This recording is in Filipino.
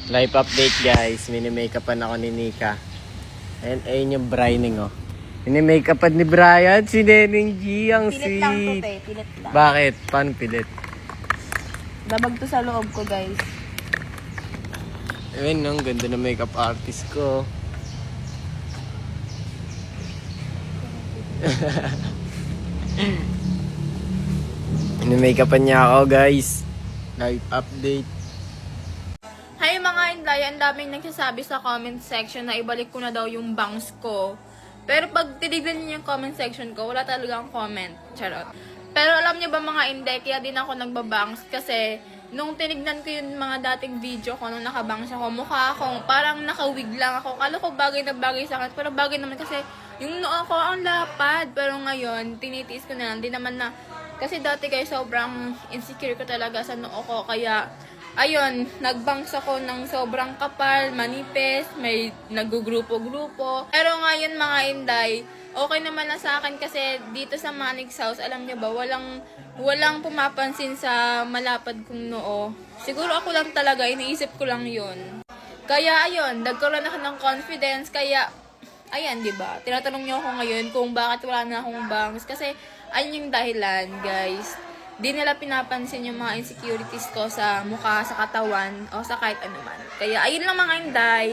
Life update guys, mini-makeupan ako ni Nika. And ayun yung brining oh. Mini-makeupan ni Brian, si Neneng G, ang Pilit lang to, sweet. te. Pilit lang. Bakit? Paano pilit? Dabag to sa loob ko, guys. Ayun, ang ganda ng makeup artist ko. Mini-makeupan niya ako guys. Life update. Hi mga Inday, ang daming nagsasabi sa comment section na ibalik ko na daw yung bangs ko. Pero pag tinignan niyo yung comment section ko, wala talagang comment. Charot. Pero alam niyo ba mga Inday, kaya din ako nagbabangs kasi nung tinignan ko yung mga dating video ko nung nakabangs ako, mukha akong parang nakawig lang ako. Kala ko bagay na bagay sa akin, pero bagay naman kasi yung noo ko ang lapad. Pero ngayon, tinitiis ko na lang. Di naman na, kasi dati guys, sobrang insecure ko talaga sa noo ko. Kaya, ayun, nagbangs ako ng sobrang kapal, manipis, may nagugrupo-grupo. Pero ngayon mga Inday, okay naman na sa akin kasi dito sa Manix House, alam niyo ba, walang pumapansin sa malapad kong noo. Siguro ako lang talaga, iniisip ko lang yun. Kaya ayun, nagkaroon ako ng confidence, kaya ayan, di ba? Tinatanong niyo ako ngayon kung bakit wala na akong bangs kasi ayun yung dahilan, guys. Di nila pinapansin yung mga insecurities ko sa mukha, sa katawan, o sa kahit anuman. Kaya, ayun lang mga Inday.